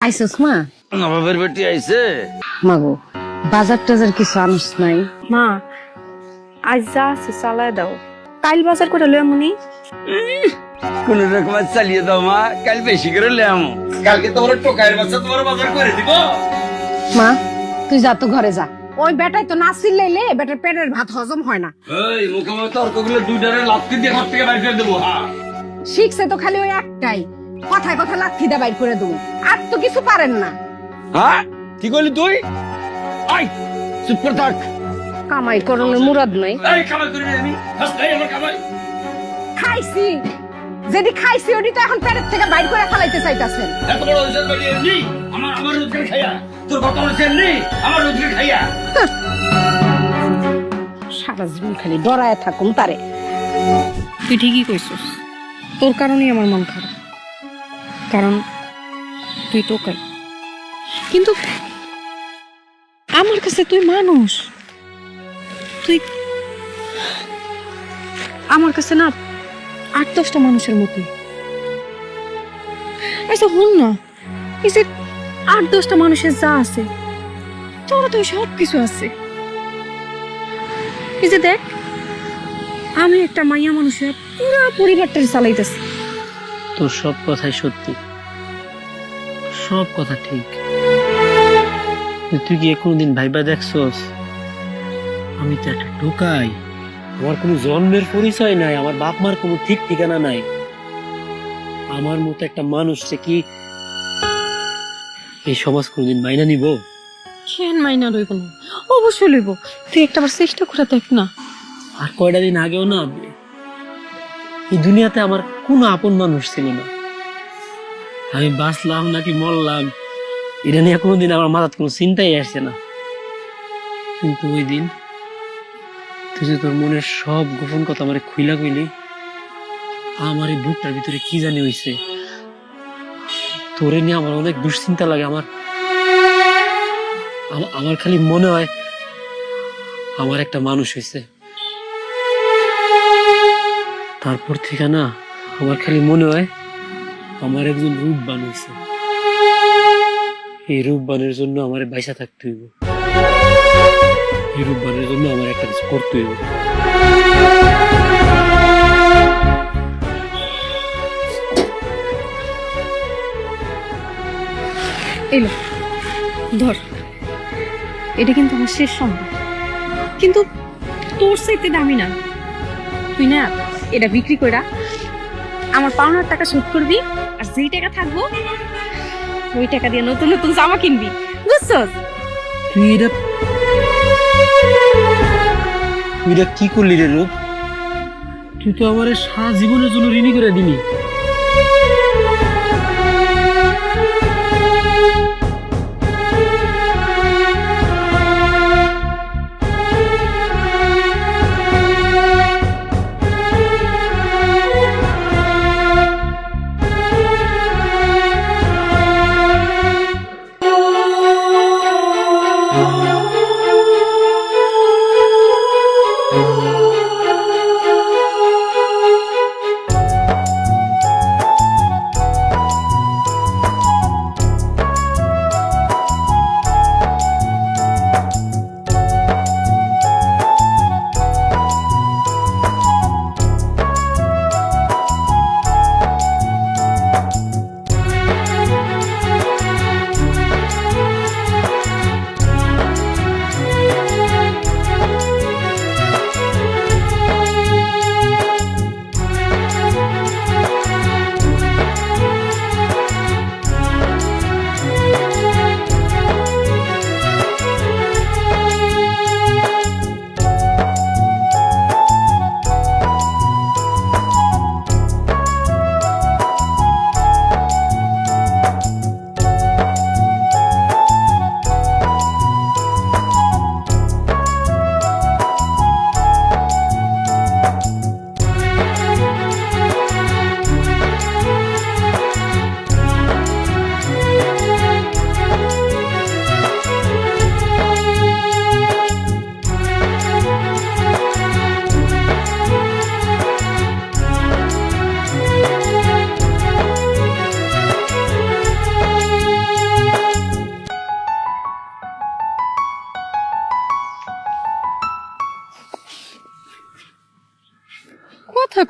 আইসস মা? নবাবের বেটি আইছে। মাগো বাজার টাজার কিছু আনিস নাই? মা আজ যা আছে চালায় দাও, কাইল বাজার করে লয় মনি। কোন রকম চালিয়ে দাও মা, কাল বেশি করে লেম। কালকে তোমার টোকাইয়ের বাচ্চা তোমার বাজার করে দিব। মা তুই যা তো ঘরে যা, ওই বেটাই তো নাসিল লাইলে বেটার পেটের ভাত হজম হয় না। এই মুখে মুখে তর্কগুলো দুইটারে লাত্তি দিয়ে ঘর থেকে বাইর করে দেবো। হ্যাঁ শিখছে তো খালি ওই একটাই, কথায় কথা লাথি দা বাইর করে দেবো, আর তো কিছু পারেন না। হ্যাঁ কি করলি তুই? আই চুপ করে থাক। কামাই করণের মুরাদ নাই। এই কামাই করি না আমি, ফার্স্ট এই আমার কামাই। খাইছি যেদি খাইছি ওটি তো এখন পেটের থেকে বাইর করে ফেলাইতে চাইতাছেন। এত বড় রোজগার করি এমনি, আমার রোজগার খাইয়া তোর কত হচ্ছে এমনি, আমার রোজগার খাইয়া। সারা জীবন খালি ডরায় থাকুন তারে। তুই ঠিকই কইছিস, তোর কারণেই আমার মন খারাপ, কারণ তুই টোকাই। কিন্তু আমার কাছে তুই মানুষ, তুই আমার কাছে না 8-10টা মানুষের মতোই। আচ্ছা হন না, এই যে 8-10টা মানুষের যা আছে তোর তো সব কিছু আছে। এই যে দেখ, আমি একটা মাইয়া মানুষের পুরো পরিবারটা চালাইতেছি। তোর সব কথাই সত্যি, সব কথা ঠিক। তুই কি কোনদিন ভাইবা দেখছস আমি তো একটা ঢোকাই? আমার কোনো জন্মের পরিচয় নাই, আমার বাপ মার কোনো ঠিক ঠিকানা নাই। আমার মতো একটা মানুষকে কি এই সমাজ কোনদিন মাইনা নিব? কেন মাইনা লইব না? অবশ্যই লইব। তুই একটাবার চেষ্টা করে দেখ না। আর কয়টা দিন আগেও না এই দুনিয়াতে আমার কোনো আপন মানুষ ছিল না। আমি বাঁচলাম নাকি মরলাম এটা নিয়ে কোনোদিন আমার মাথার কোনো চিন্তাই আসছে না। কিন্তু ওই দিন তুই যে তোর মনের সব গোপন কথা আমার খুইলা কইলি, আমার এই বুকটার ভিতরে কি জানি হইছে। তোরে নিয়ে আমার অনেক দুশ্চিন্তা লাগে। আমার খালি মনে হয় আমার একটা মানুষ হয়েছে। তারপর থেকে না আমার খালি মনে হয় আমার একজন রূপবান হয়েছে। এই রূপবানের জন্য আমার বাইসা থাকতে হইব, এই রূপবানের জন্য আমার একটা কিছু করতে হইব। এলো ধর, এটা কিন্তু আমার শেষ সম্ভব, কিন্তু তোর চাইতে দামি না। তুই না এটা বিক্রি কইরা আমার পাওনার টাকা শোধ করবি, আর যেই টাকা থাকবো ওই টাকা দিয়ে নতুন নতুন জামা কিনবি, বুঝছস? তুই এটা কি করলি রে রূপ? তুই তো আমার সারা জীবনের জন্য ঋণী করে দিলি।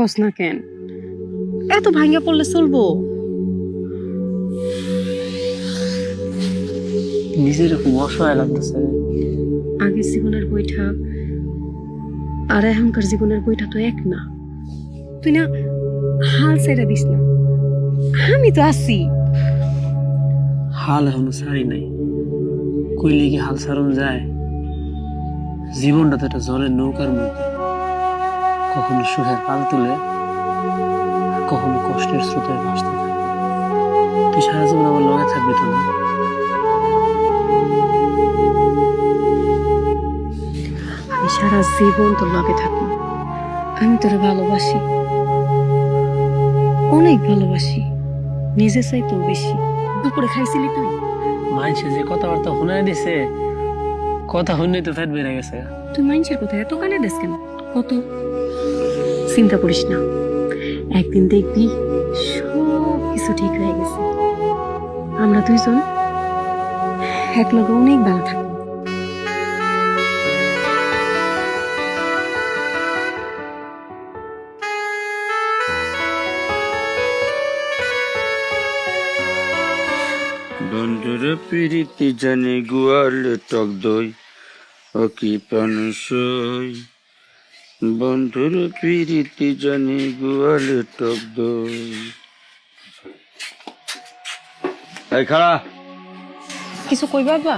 কস না কেন? এত ভাঙ্গা পড়লে চলবো? নিজের খুব অসহায় লাগতেছে। আগের জীবনের বইটা আর এখনকার জীবনের বইটা তো এক না। তুই না হাল ছেড়ে দিস না, আমি তো আছি। হাল এখনো ছাড়ি নাই, কইলে কি হাল ছাড়ন যায়? জীবনটা তো একটা জলের নৌকার মধ্যে, কখনো সুখের পাল তুলে, কখনো কষ্টের স্রোতে ভাসতে থাকে। তুই সারা জীবন আমার লগে থাকবি তো না? আমি সারা জীবন তোর লগে থাকি। আমি তোরে ভালোবাসি, অনেক ভালোবাসি, নিজে চাইতেও বেশি। দুপুরে খাইছিলি তুই? মানুষে যে কথাবার্তা শুনাই দিছে, কথা শুনেই তো ফেট বেড়ে গেছে। তুই মানুষের কথা এত কানে দেস কেন? কত চিন্তা করিস না, একদিন দেখবি সব কিছু ঠিক হয়ে গেছে। আমরা দুইজন এক লগে অনেক ভালো থাকবো। বন্ধুর পিরিতি জানে গুয়াল টক দই ও কি পানসই। বন্ধুর পিরিতি জানে গুয়াল টক দই। এই খাড়া, কিছু কইবা বা?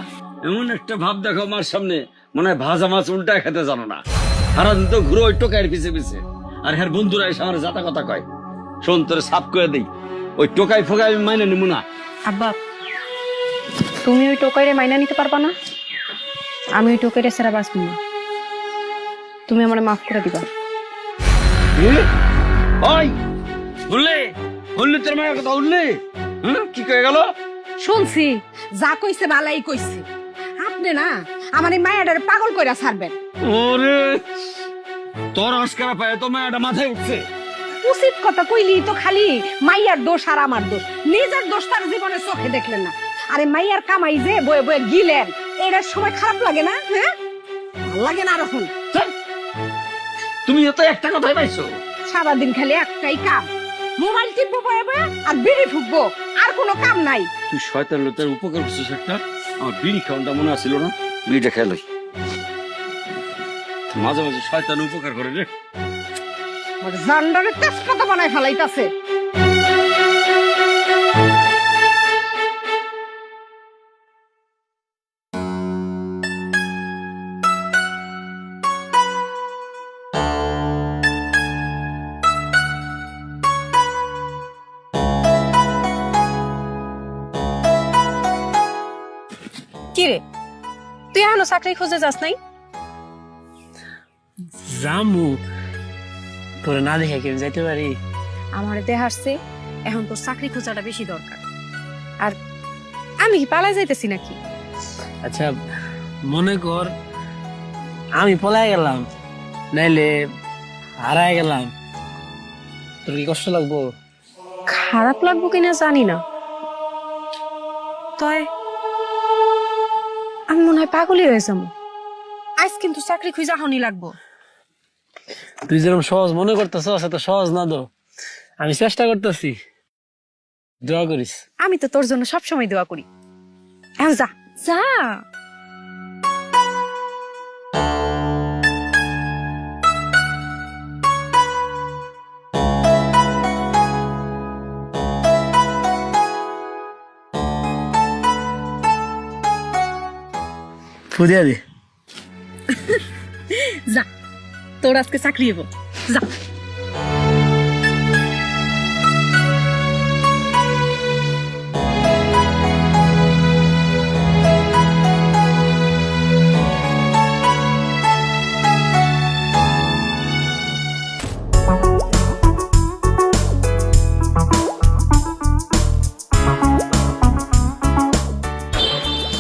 এমন একটা ভাব দেখো আমার সামনে, মনে হয় ভাজা মাছ উল্টা খেতে জানো না। সারাদিন তো ঘুরো ওই টোকাইয়ের পিছে পিছে, আর হ্যাঁ বন্ধুরা এসে আমার যাতা কথা কয়। শোন, তোরে সাফ করে দিই, ওই টোকাই ফোকাই আমি মাইনে নিবো না। আব্বা, তুমি ওই টোকাইরে মাইনা নিতে পারবা না? আমি ওই টোকাইরে সেরা বাঁচবো না। তুমি আমার মাফ করে দিবা। ওই বললে বললি তোর মায়ের কথা উঠলে, কি কয়ে গেল? শুনছি, যা কইছে ভালাই কইছে। আপনি না আমার এই মায়াটারে পাগল কইরা ছাড়বেন। ওরে তোর আজকারা পায় তো মায়াটা মাথায় উঠছে। উচিত কথা কইলি তো খালি মাইয়ার দোষ আর আমার দোষ। নিজের দোষ তার জীবনে চোখে দেখলেন না। আরে মাইয়ার কামাই যে বয়ে বয়ে গিলেন, এটার সময় খারাপ লাগে না? হ্যাঁ, ভাল লাগে না? এখন তুমি তো একটা কথাই পাইছো, সারাদিন খালি একটাই কাম, মোবাইল টিপবো বয়ে বয়ে আর বিড়ি ফুকবো, আর কোনো কাম নাই। তুই শয়তান লোকের উপকার করছিস একটা। আমার বিড়ি খাওয়ানটা মনে আছিল না, বিড়িটা খেলো। মাঝে মাঝে শয়তান উপকার করে রে। জান্ডারে তেজপাতা বানায় ফেলাইতাছে। কি রে, তুই এখনো চাকরি খুঁজে যাস নাই? জামু, তোরে না দেখে কেউ যাইতে পারি? আমার দেহারছে এখন তোর চাকরি খোঁজাটা বেশি দরকার। আর আমি কি পালাই যাইতেছি নাকি? আচ্ছা মনে কর আমি পলাই গেলাম, নাইলে হারায় গেলাম, তোর কি কষ্ট লাগবো? খারাপ লাগবো কিনা জানি না, তয় আমি মনে হয় পাগলই হয়ে যাবো। আজ কিন্তু চাকরি খুঁজা হনি লাগবো। তুই যেরকম সহজ মনে করতেছ এত সহজ না তো। আমি চেষ্টা করতেছি, দোয়া করিস। আমি তো তোর জন্য সবসময় দোয়া করি। এখন যা যা। ফুদিয়া দে। যা, তোর আজকে চাকরি হবো, যা।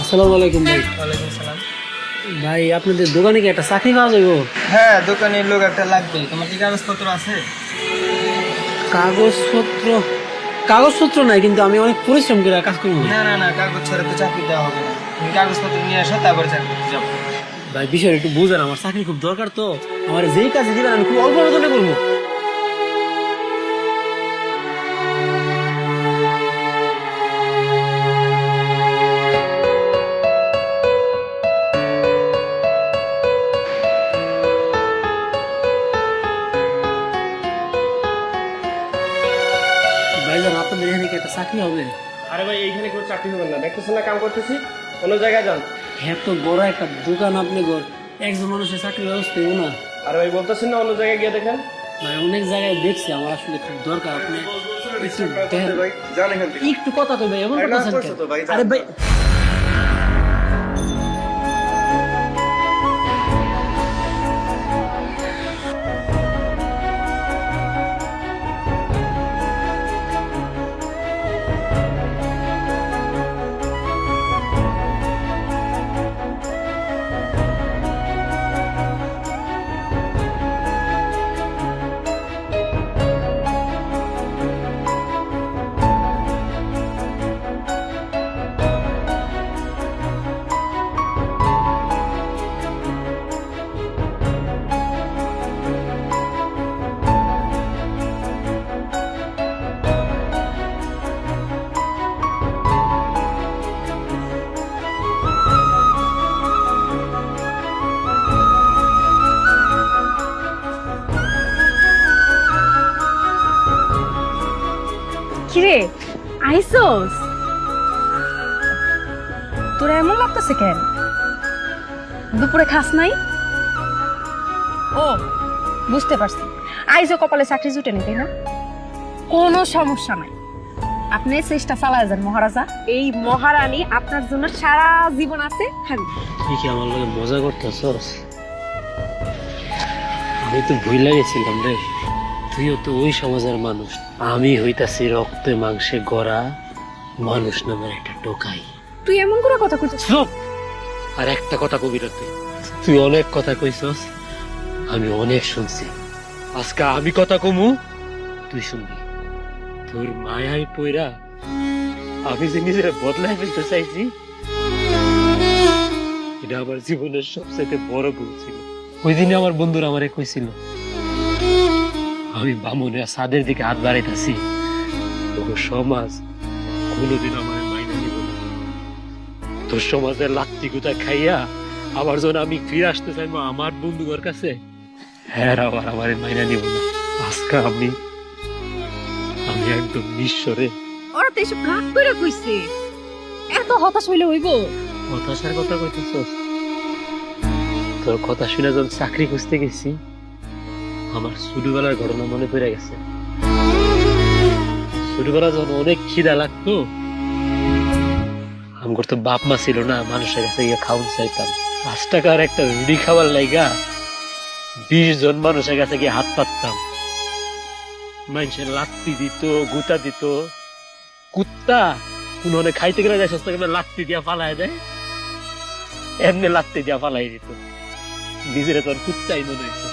আসসালামু আলাইকুম ভাই। ওয়ালাইকুম সালাম। ভাই আপনাদের দোকানে কি একটা চাকরি পাওয়া যাবে? হ্যাঁ, দোকানের লোক একটা লাগবে। তোমার কি কাগজপত্র আছে? কাগজপত্র? কাগজপত্র নাই, কিন্তু আমি অনেক পরিশ্রম করে কাজ করবো। না না না, কাগজ ছাড়া তো চাকরি দেওয়া হবে না। তুমি কাগজপত্র নিয়ে আসো, তারপরে চাকরি যাবো। ভাই বিষয়টা একটু বুঝেন, আমার চাকরি খুব দরকার তো। আমার যেই কাজে দিবেন আমি খুব অল্প বেতনে করবো। না, দেখতেছেন না কাম করতেছি, অন্য জায়গায় যান। এত বড় একটা দোকান আপনি ঘর, একজন মানুষের চাকরির ব্যবস্থা হইব না? আর ভাই বলতেছেন না অন্য জায়গায় গিয়ে দেখেন। ভাই অনেক জায়গায় দেখছি, আমার আসলে খুব দরকার। আপনি একটু দেখেন। ভাই যান এখান থেকে। একটু কথা কই ভাই, এমন আরে কথা না আছেন করছো কেন? তো ভাই, যান। আরে ভাই কিরে আইসোস? তোর এমন লাগতেছে কেন? দুপুরে খাস নাই? ও বুঝতে পারছি, আইসো কপালে চাকরি জুটেনি তাই না? কোনো সমস্যা নাই, আপনি চেষ্টা চালায় যান মহারাজা। এই মহারানী আপনার জন্য সারা জীবন আছে থাকবে। তুই কি আমার লগে মজা করতেছস? আমি তো ভুল লাগেছিলাম রে, তুইও তো ওই সমাজের মানুষ। আমি হইতাছি রক্তে মাংসে গড়া মানুষ নামের একটা টোকাই। তুই এমন করে কথা কইছিস? চুপ! আর একটা কথা কবি রে, তুই অনেক কথা কইছস, আমি অনেক শুনছি। আজকে আমি কথা কমু, তুই শুনবি। তোর মায়ায় পইরা আমি যে নিজের বদলায় ফেলতে চাইছি, এটা আমার জীবনের সবচেয়ে বড় ভুল ছিল। ওই দিনে আমার বন্ধুরা আমারে কইছিল আমি বামুনে সাদের দিকে হাত বাড়াইতেছি, তোর সমাজ কোনোদিন আমার মাইনা নিব না। তোর সমাজের লাত্তি গুতা খাইয়া আবার যখন আমি ফিরে আসতে চাইবো আমার বন্ধুদের কাছে, হ্যাঁ আবার আমার মাইনা নিব না। আজকে আমি একদম নিঃস্বরে। ওরা তো এসব রাগ করে কইছে, এত হতাশ হইলে হইব? হতাশার কথা কইতেছস? তোর কথা শুনে যখন চাকরি খুঁজতে গেছি, আমার ছোটবেলার ঘটনা মনে পড়ে গেছে। ছোটবেলা যখন অনেক খিদা লাগতো, আমার তো বাপ মা ছিল না, মানুষের কাছে গিয়ে খাওয়ান চাইতাম। 5 টাকার একটা রুটি খাবার লাইগা 20 জন মানুষের কাছে গিয়ে হাত পাততাম। মানুষের লাত্তি দিত, গুতা দিত। কুত্তা উन्होंने খাইতে গেলে যায় সস্তা করে লাত্তি দিয়া ফালাই দেয়, এমনি লাত্তি দিয়া ফালাই দিত। নিজের তোর কুত্তাই মনে হইতো।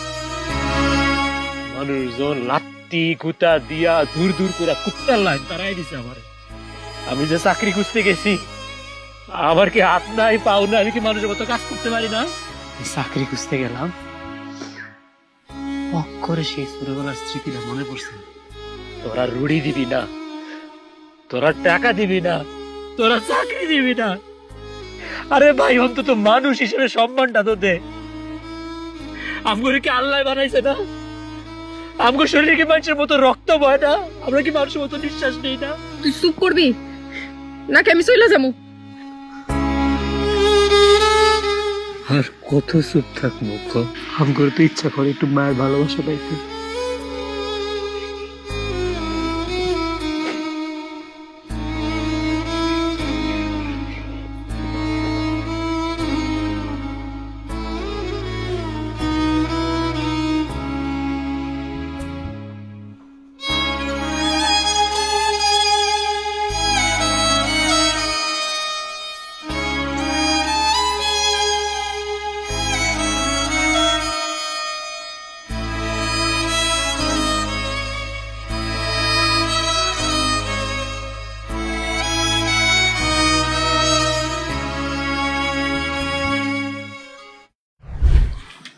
মানুষজন লাত্তি গুতা দিয়া দূর দূর করে কুত্তার লাইন তারাই দিছে আমারে। আমি যে চাকরি খুঁজতে গেছি, আমার কি হাত নাই পাও না, আমি কি মানুষের মতো কাজ করতে পারি না? চাকরি খুঁজতে গেলাম, করে সেই ছোটবেলার স্মৃতিটা মনে পড়ছে। তোরা রুড়ি দিবি না, তোরা টাকা দিবি না, তোরা চাকরি দিবি না। আরে ভাই অন্তত মানুষ হিসেবে সম্মানটা তো দে। আমগরে কি আল্লাহ বানাইছে না? আমগো শরীরে কি মানুষের মতো রক্ত বয় না? আমরা কি মানুষের মতো নিঃশ্বাস নেই না? তুই চুপ করবি নাকি আমি চলে যাবো? আর কত চুপ থাকবো? আমগর তো ইচ্ছা করে একটু মায়ের ভালোবাসা পাইতে।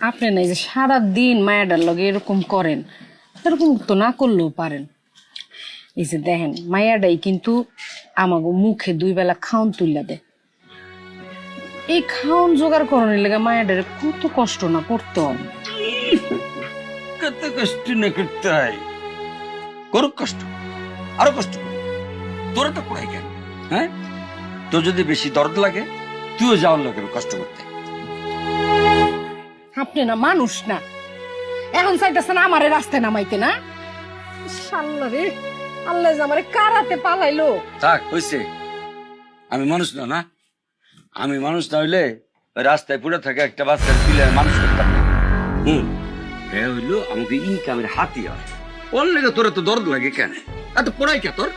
আপনি না এই যে সারা দিন মায়াটার লগে এরকম করেন, এরকম তো না করলেও পারেন। এই যে দেখেন মায়াটাই কিন্তু আমাকে মুখে 2 বেলা খাওন তুললা দেয়। এই খাওন জোগাড় করানোর লেগে মায়াটার কত কষ্ট না করতে হবে। কত কষ্ট না করতে হয়, করুক কষ্ট, আরো কষ্ট। তোরা তো পড়াই কেন? হ্যাঁ, তোর যদি বেশি দরদ লাগে তুইও যাওয়ার লোকের কষ্ট করতে। আপনি না মানুষ না, এখন চাইতেছেন আমারে রাস্তায় নামাইতে না? আল্লাহ রে, আল্লাহ যে আমারে কারাতে পালাইলো। থাক হইছে, আমি মানুষ না না, আমি মানুষ না হইলে ওই রাস্তায় পড়ে থাকে একটা বাচ্চার পিলে মানুষ করতাম না। হ্যাঁ হইলো আমাকে ইনকামের হাতিয়ার। ওর লেগে তোর এত দরদ লাগে কেন? এত পড়াই কে তোর?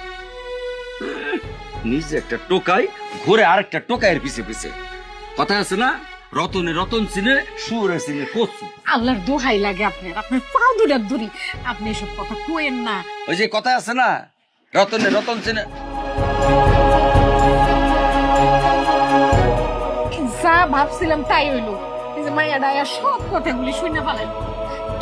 নিজে একটা টোকাই ঘুরে আরেকটা টোকাইয়ের পিছে পিছে। কথা আছে না, রতনে রতন চিনে সুরে চিনে কচু। আল্লাহর দোহাই লাগে আপনার, আপনার পা দুটার ধরি, আপনি এসব কথা কোয়েন না। ওই যে কথা আছে না, রতনে রতন চিনে। যা ভাবছিলাম তাই হইলো, এই যে মাইয়া ডায়া সব কথাগুলি শুনে ফেলাইলো।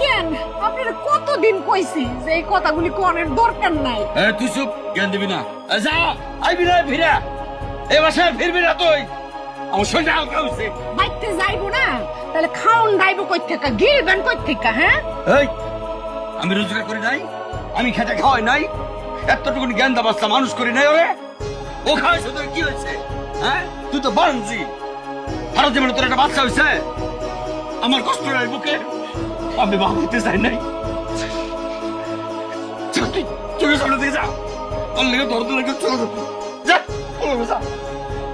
কেন আপনারা কতদিন কইছি যে এই কথাগুলি কোনের দরকার নাই? তুই চুপ, জ্ঞান দিবি না। যা, আইবি না ফিরা, এ বাসায় ফিরবি না তুই। আমার শরীরটা হালকা হয়েছে। বাইতে যাইবো না, তাহলে খাওন গাইবো কই থেকে, গিলবেন কই থেকে? হ্যাঁ, এই আমি রোজগার করি নাই, আমি খেটে খাওয়াই নাই, এতটুকু জ্ঞান দা বাচ্চা মানুষ করি নাই। ওরে ও খাওয়াইছে তোর কি হয়েছে? হ্যাঁ, তুই তো বানজি, সারা জীবনে তোর একটা বাচ্চা হয়েছে। আমার কষ্ট নাই বুকে, আমি বাবা হতে চাই নাই। তুই চোখের সামনে দিয়ে যা, তোর লেগে ধরতে লেগে চলে যা, যা।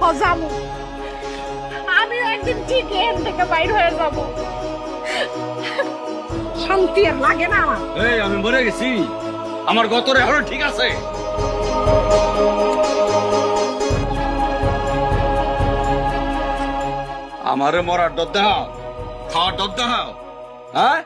ও যাবো, আমিও একদিন ঠিক এর থেকে বাইর হয়ে যাব। শান্তি আর লাগে না আমার। এই আমি মরে গেছি, আমার গতরে এখনো ঠিক আছে। আমারে মরার ডর দেখাও, খাওয়ার ডর দেখাও, হ্যাঁ?